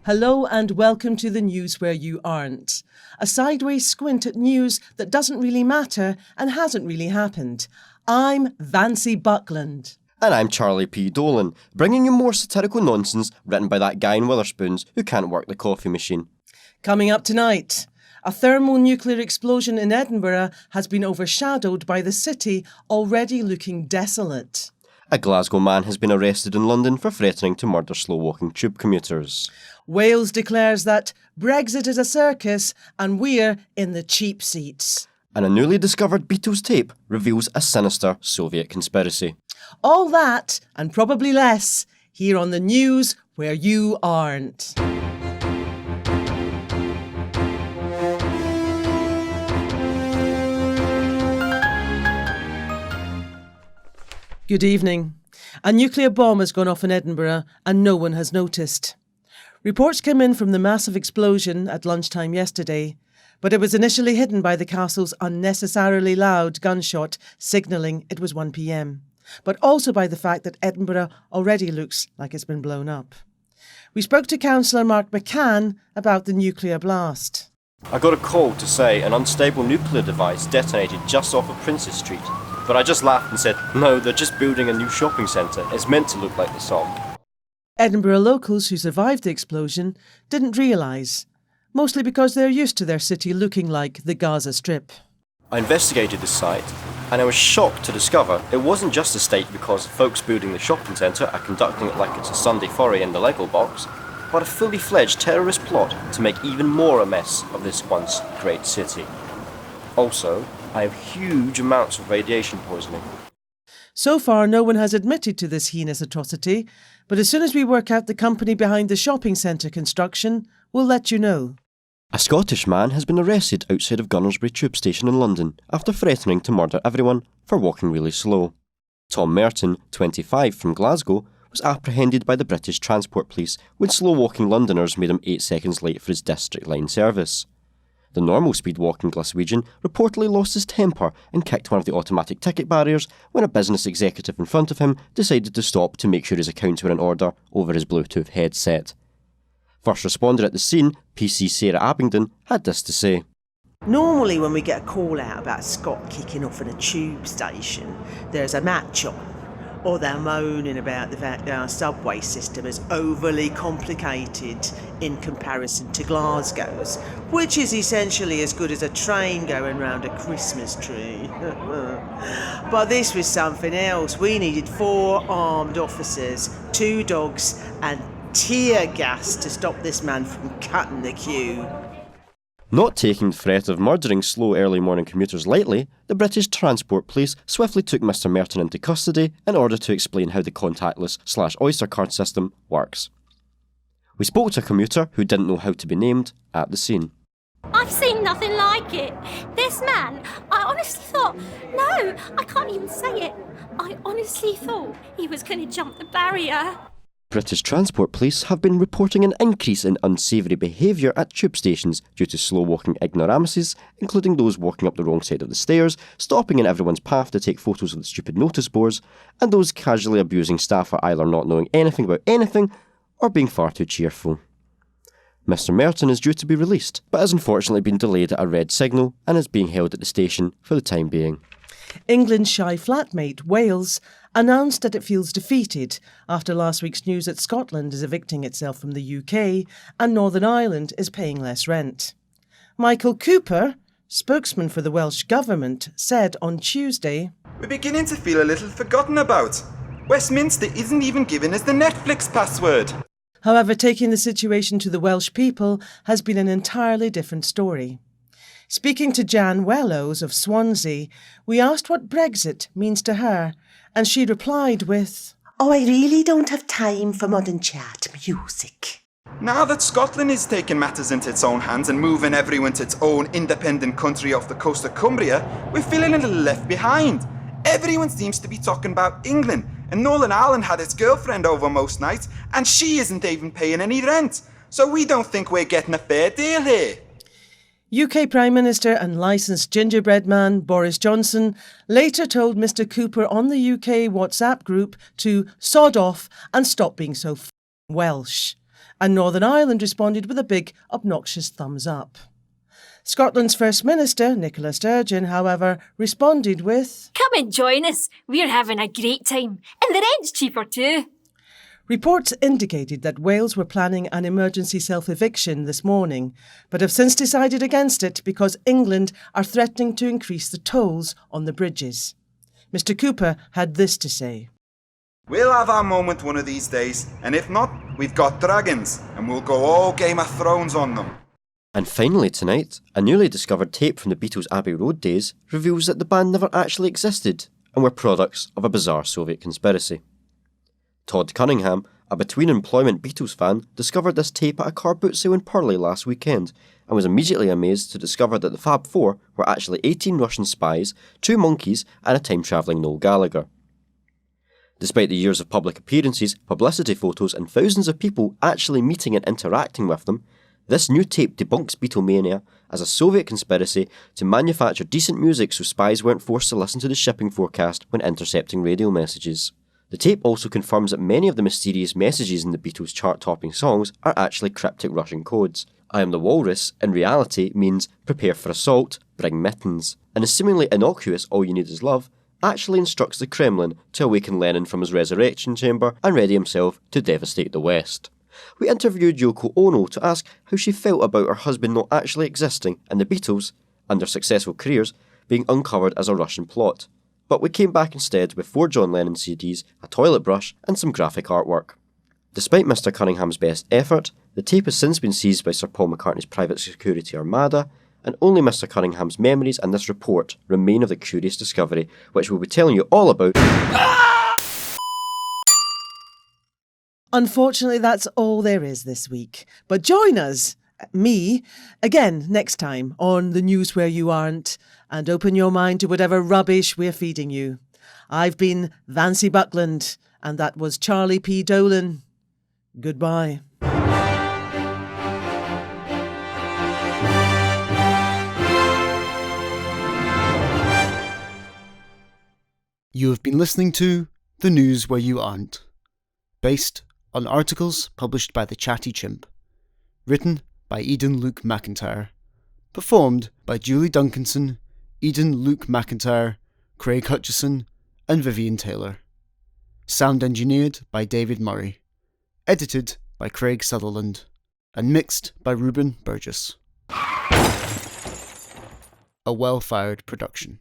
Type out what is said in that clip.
Hello and welcome to the news where you aren't. A sideways squint at news that doesn't really matter and hasn't really happened. I'm Vancy Buckland. And I'm Charlie P. Dolan, bringing you more satirical nonsense written by that guy in Witherspoons who can't work the coffee machine. Coming up tonight, a thermonuclear explosion in Edinburgh has been overshadowed by the city already looking desolate. A Glasgow man has been arrested in London for threatening to murder slow-walking tube commuters. Wales declares that Brexit is a circus and we're in the cheap seats. And a newly discovered Beatles tape reveals a sinister Soviet conspiracy. All that, and probably less, here on the news where you aren't. Good evening. A nuclear bomb has gone off in Edinburgh and no one has noticed. Reports came in from the massive explosion at lunchtime yesterday, but it was initially hidden by the castle's unnecessarily loud gunshot signalling it was 1 p.m, but also by the fact that Edinburgh already looks like it's been blown up. We spoke to Councillor Mark McCann about the nuclear blast. I got a call to say an unstable nuclear device detonated just off of Princes Street, but I just laughed and said, no, they're just building a new shopping centre. It's meant to look like the song. Edinburgh locals who survived the explosion didn't realise, mostly because they're used to their city looking like the Gaza Strip. I investigated the site, and I was shocked to discover it wasn't just a state because folks building the shopping centre are conducting it like it's a Sunday foray in the Lego box, but a fully fledged terrorist plot to make even more a mess of this once great city. Also, I have huge amounts of radiation poisoning. So far, no one has admitted to this heinous atrocity, but as soon as we work out the company behind the shopping centre construction, we'll let you know. A Scottish man has been arrested outside of Gunnersbury tube station in London after threatening to murder everyone for walking really slow. Tom Merton, 25, from Glasgow, was apprehended by the British Transport Police when slow-walking Londoners made him 8 seconds late for his District Line service. The normal speed-walking Glaswegian reportedly lost his temper and kicked one of the automatic ticket barriers when a business executive in front of him decided to stop to make sure his accounts were in order over his Bluetooth headset. First responder at the scene, PC Sarah Abingdon, had this to say. Normally when we get a call out about a Scot kicking off in a tube station, there's a match on. Or they're moaning about the fact that our subway system is overly complicated in comparison to Glasgow's, which is essentially as good as a train going round a Christmas tree. But this was something else. We needed 4 armed officers, 2 dogs and tear gas to stop this man from cutting the queue. Not taking the threat of murdering slow early morning commuters lightly, the British Transport Police swiftly took Mr Merton into custody in order to explain how the contactless/Oyster card system works. We spoke to a commuter who didn't know how to be named at the scene. I've seen nothing like it. This man, I honestly thought, no, I can't even say it. I honestly thought he was going to jump the barrier. British Transport Police have been reporting an increase in unsavoury behaviour at tube stations due to slow-walking ignoramuses, including those walking up the wrong side of the stairs, stopping in everyone's path to take photos of the stupid notice boards, and those casually abusing staff for either not knowing anything about anything or being far too cheerful. Mr Merton is due to be released, but has unfortunately been delayed at a red signal and is being held at the station for the time being. England's shy flatmate, Wales, announced that it feels defeated after last week's news that Scotland is evicting itself from the UK and Northern Ireland is paying less rent. Michael Cooper, spokesman for the Welsh Government, said on Tuesday, "We're beginning to feel a little forgotten about. Westminster isn't even giving us the Netflix password." However, taking the situation to the Welsh people has been an entirely different story. Speaking to Jan Wellows of Swansea, we asked what Brexit means to her, and she replied with, Oh, I really don't have time for modern chat music. Now that Scotland is taking matters into its own hands and moving everyone to its own independent country off the coast of Cumbria, we're feeling a little left behind. Everyone seems to be talking about England, and Northern Ireland had its girlfriend over most nights, and she isn't even paying any rent. So we don't think we're getting a fair deal here. UK Prime Minister and licensed gingerbread man Boris Johnson later told Mr Cooper on the UK WhatsApp group to sod off and stop being so Welsh. and Northern Ireland responded with a big, obnoxious thumbs up. Scotland's First Minister, Nicola Sturgeon, however, responded with, Come and join us. We're having a great time. And the rent's cheaper too. Reports indicated that Wales were planning an emergency self-eviction this morning, but have since decided against it because England are threatening to increase the tolls on the bridges. Mr. Cooper had this to say. We'll have our moment one of these days, and if not, we've got dragons, and we'll go all Game of Thrones on them. And finally tonight, a newly discovered tape from the Beatles' Abbey Road days reveals that the band never actually existed and were products of a bizarre Soviet conspiracy. Todd Cunningham, a between-employment Beatles fan, discovered this tape at a car boot sale in Purley last weekend and was immediately amazed to discover that the Fab Four were actually 18 Russian spies, 2 monkeys and a time-travelling Noel Gallagher. Despite the years of public appearances, publicity photos and thousands of people actually meeting and interacting with them, this new tape debunks Beatlemania as a Soviet conspiracy to manufacture decent music so spies weren't forced to listen to the shipping forecast when intercepting radio messages. The tape also confirms that many of the mysterious messages in the Beatles' chart-topping songs are actually cryptic Russian codes. I Am the Walrus, in reality, means prepare for assault, bring mittens, and a seemingly innocuous All You Need Is Love actually instructs the Kremlin to awaken Lenin from his resurrection chamber and ready himself to devastate the West. We interviewed Yoko Ono to ask how she felt about her husband not actually existing and the Beatles, and their successful careers, being uncovered as a Russian plot. But we came back instead with 4 John Lennon CDs, a toilet brush and some graphic artwork. Despite Mr. Cunningham's best effort, the tape has since been seized by Sir Paul McCartney's private security armada, and only Mr. Cunningham's memories and this report remain of the curious discovery, which we'll be telling you all about. Unfortunately, that's all there is this week. But join us, me, again next time on The News Where You Aren't, and open your mind to whatever rubbish we're feeding you. I've been Vancy Buckland, and that was Charlie P. Dolan. Goodbye. You have been listening to The News Where You Aren't, based on articles published by the Chatty Chimp, written by Eden Luke McIntyre, performed by Julie Duncanson, Eden Luke McIntyre, Craig Hutchison, and Vivian Taylor. Sound engineered by David Murray, edited by Craig Sutherland, and mixed by Ruben Burgess. A Well-Fired production.